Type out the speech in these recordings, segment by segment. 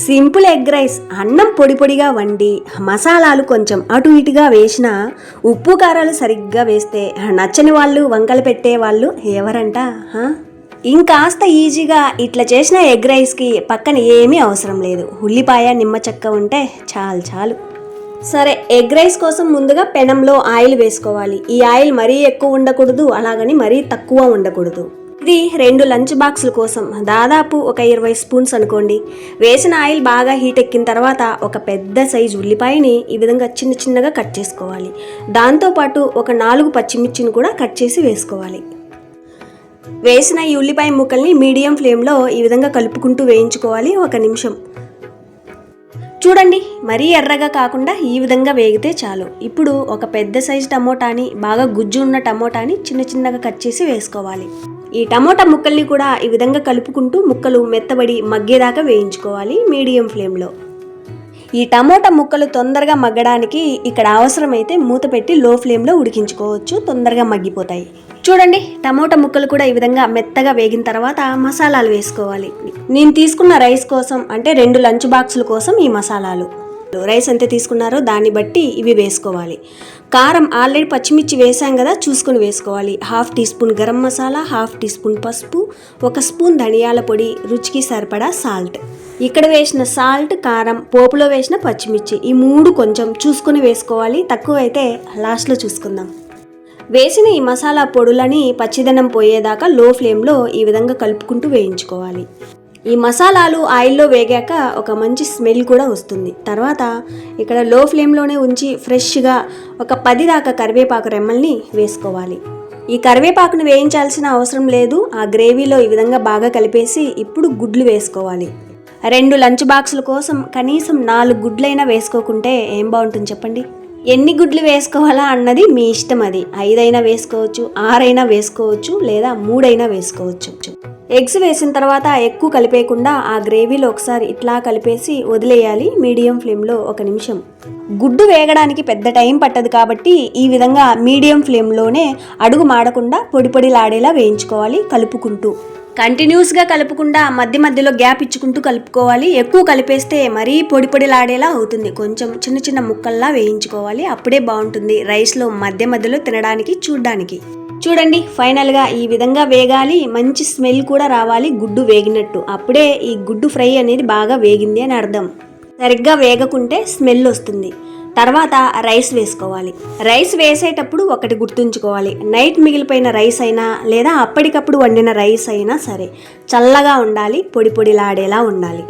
Simple egg rice అన్నం పొడి పొడిగా వండి మసాలాలు కొంచెం అటు ఇటుగా వేసిన ఉప్పు కారాలు సరిగ్గా వేస్తే నచ్చని వాళ్ళు వంకలు పెట్టే వాళ్ళు ఎవరంట. ఇంకాస్త ఈజీగా ఇట్లా చేసిన ఎగ్ రైస్కి పక్కన ఏమీ అవసరం లేదు, ఉల్లిపాయ నిమ్మ చెక్క ఉంటే చాలు. సరే, ఎగ్ రైస్ కోసం ముందుగా పెనంలో ఆయిల్ వేసుకోవాలి. ఈ ఆయిల్ మరీ ఎక్కువ ఉండకూడదు, అలాగని మరీ తక్కువ ఉండకూడదు. ఇది 2 లంచ్ బాక్సుల కోసం దాదాపు ఒక 20 స్పూన్స్ అనుకోండి. వేసిన ఆయిల్ బాగా హీట్ ఎక్కిన తర్వాత ఒక పెద్ద సైజు ఉల్లిపాయని ఈ విధంగా చిన్నగా కట్ చేసుకోవాలి. దాంతోపాటు ఒక 4 పచ్చిమిర్చిని కూడా కట్ చేసి వేసుకోవాలి. వేసిన ఈ ఉల్లిపాయ ముక్కల్ని మీడియం ఫ్లేమ్లో ఈ విధంగా కలుపుకుంటూ వేయించుకోవాలి 1 నిమిషం. చూడండి, మరీ ఎర్రగా కాకుండా ఈ విధంగా వేగితే చాలు. ఇప్పుడు ఒక పెద్ద సైజు టమోటాని, బాగా గుజ్జు ఉన్న టమోటాని చిన్నగా కట్ చేసి వేసుకోవాలి. ఈ టమోటా ముక్కల్ని కూడా ఈ విధంగా కలుపుకుంటూ ముక్కలు మెత్తబడి మగ్గేదాకా వేయించుకోవాలి మీడియం ఫ్లేమ్లో. ఈ టమోటా ముక్కలు తొందరగా మగ్గడానికి ఇక్కడ అవసరమైతే మూత పెట్టి లో ఫ్లేమ్లో ఉడికించుకోవచ్చు, తొందరగా మగ్గిపోతాయి. చూడండి, టమోటా ముక్కలు కూడా ఈ విధంగా మెత్తగా వేగిన తర్వాత మసాలాలు వేసుకోవాలి. నేను తీసుకున్న రైస్ కోసం అంటే 2 లంచ్ బాక్సుల కోసం ఈ మసాలాలు. రైస్ ఎంత తీసుకున్నారో దాన్ని బట్టి ఇవి వేసుకోవాలి. కారం ఆల్రెడీ పచ్చిమిర్చి వేసాం కదా, చూసుకుని వేసుకోవాలి. 1/2 teaspoon garam masala, 1/2 teaspoon పసుపు, 1 స్పూన్ ధనియాల పొడి, రుచికి సరిపడా సాల్ట్. ఇక్కడ వేసిన సాల్ట్, కారం, పోపులో వేసిన పచ్చిమిర్చి, ఈ 3 కొంచెం చూసుకుని వేసుకోవాలి. తక్కువ అయితే లాస్ట్లో చూసుకుందాం. వేసిన ఈ మసాలా పొడులని పచ్చిదనం పోయేదాకా లో ఫ్లేమ్లో ఈ విధంగా కలుపుకుంటూ వేయించుకోవాలి. ఈ మసాలాలు ఆయిల్లో వేగాక ఒక మంచి స్మెల్ కూడా వస్తుంది. తర్వాత ఇక్కడ లో ఫ్లేమ్లోనే ఉంచి ఫ్రెష్గా ఒక 10 దాకా కరివేపాకు రెమ్మల్ని వేసుకోవాలి. ఈ కరివేపాకును వేయించాల్సిన అవసరం లేదు, ఆ గ్రేవీలో ఈ విధంగా బాగా కలిపేసి ఇప్పుడు గుడ్లు వేసుకోవాలి. 2 లంచ్ బాక్సుల కోసం కనీసం 4 గుడ్లైనా వేసుకోకుంటే ఏం బాగుంటుంది చెప్పండి. ఎన్ని గుడ్లు వేసుకోవాలా అన్నది మీ ఇష్టం. అది 5 అయినా వేసుకోవచ్చు, 6 అయినా వేసుకోవచ్చు, లేదా 3 అయినా వేసుకోవచ్చు. ఎగ్స్ వేసిన తర్వాత ఎక్కువ కలిపేయకుండా ఆ గ్రేవీలో ఒకసారి ఇట్లా కలిపేసి వదిలేయాలి మీడియం ఫ్లేమ్లో 1 నిమిషం. గుడ్డు వేగడానికి పెద్ద టైం పట్టదు కాబట్టి ఈ విధంగా మీడియం ఫ్లేమ్లోనే అడుగు మాడకుండా పొడిలాడేలా వేయించుకోవాలి కలుపుకుంటూ. కంటిన్యూస్గా కలుపుకుండా మధ్యలో గ్యాప్ ఇచ్చుకుంటూ కలుపుకోవాలి. ఎక్కువ కలిపేస్తే మరీ పొడిలాడేలా అవుతుంది. కొంచెం చిన్న ముక్కల్లా వేయించుకోవాలి, అప్పుడే బాగుంటుంది రైస్లో మధ్యలో తినడానికి చూడ్డానికి. చూడండి, ఫైనల్గా ఈ విధంగా వేగాలి, మంచి స్మెల్ కూడా రావాలి గుడ్డు వేగినట్టు. అప్పుడే ఈ గుడ్డు ఫ్రై అనేది బాగా వేగింది అని అర్థం. సరిగ్గా వేగకుంటే స్మెల్ వస్తుంది. తర్వాత రైస్ వేసుకోవాలి. రైస్ వేసేటప్పుడు ఒకటి గుర్తుంచుకోవాలి, నైట్ మిగిలిపోయిన రైస్ అయినా లేదా అప్పటికప్పుడు వండిన రైస్ అయినా సరే చల్లగా ఉండాలి, పొడిలాడేలా ఉండాలి.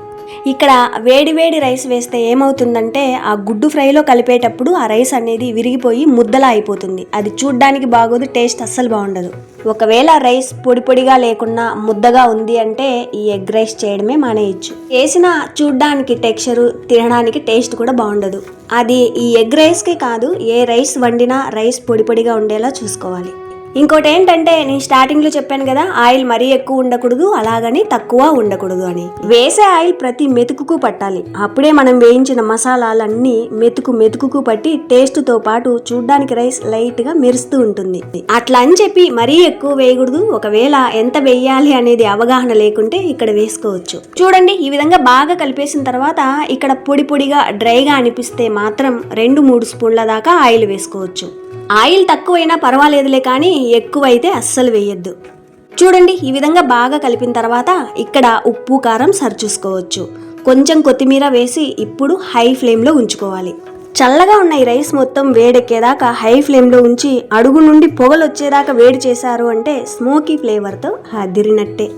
ఇక్కడ వేడి రైస్ వేస్తే ఏమవుతుందంటే ఆ గుడ్డు ఫ్రైలో కలిపేటప్పుడు ఆ రైస్ అనేది విరిగిపోయి ముద్దలా అయిపోతుంది. అది చూడ్డానికి బాగోదు, టేస్ట్ అస్సలు బాగుండదు. ఒకవేళ రైస్ పొడిగా లేకుండా ముద్దగా ఉంది అంటే ఈ ఎగ్ రైస్ చేయడమే మానేయచ్చు. చేసిన చూడ్డానికి టెక్స్చరు, తినడానికి టేస్ట్ కూడా బాగుండదు. అది ఈ ఎగ్ రైస్కే కాదు, ఏ రైస్ వండినా రైస్ పొడిగా ఉండేలా చూసుకోవాలి. ఇంకోటి ఏంటంటే, నేను స్టార్టింగ్లో చెప్పాను కదా, ఆయిల్ మరీ ఎక్కువ ఉండకూడదు, అలాగని తక్కువ ఉండకూడదు అని. వేసే ఆయిల్ ప్రతి మెతుకుకు పట్టాలి. అప్పుడే మనం వేయించిన మసాలాలన్నీ మెతుకు పట్టి టేస్ట్తో పాటు చూడ్డానికి రైస్ లైట్గా మెరుస్తూ ఉంటుంది. అట్లా అని చెప్పి మరీ ఎక్కువ వేయకూడదు. ఒకవేళ ఎంత వేయాలి అనేది అవగాహన లేకుంటే ఇక్కడ వేసుకోవచ్చు. చూడండి, ఈ విధంగా బాగా కలిపేసిన తర్వాత ఇక్కడ పొడిగా డ్రైగా అనిపిస్తే మాత్రం 2-3 స్పూన్ల దాకా ఆయిల్ వేసుకోవచ్చు. ఆయిల్ తక్కువైనా పర్వాలేదులే, కానీ ఎక్కువైతే అస్సలు వేయొద్దు. చూడండి, ఈ విధంగా బాగా కలిపిన తర్వాత ఇక్కడ ఉప్పు కారం సరిచూసుకోవచ్చు. కొంచెం కొత్తిమీర వేసి ఇప్పుడు హై ఫ్లేమ్లో ఉంచుకోవాలి. చల్లగా ఉన్న ఈ రైస్ మొత్తం వేడెక్కేదాకా హై ఫ్లేమ్లో ఉంచి అడుగు నుండి పొగలు వచ్చేదాకా వేడి చేశారు అంటే స్మోకీ ఫ్లేవర్తో అదిరినట్టే.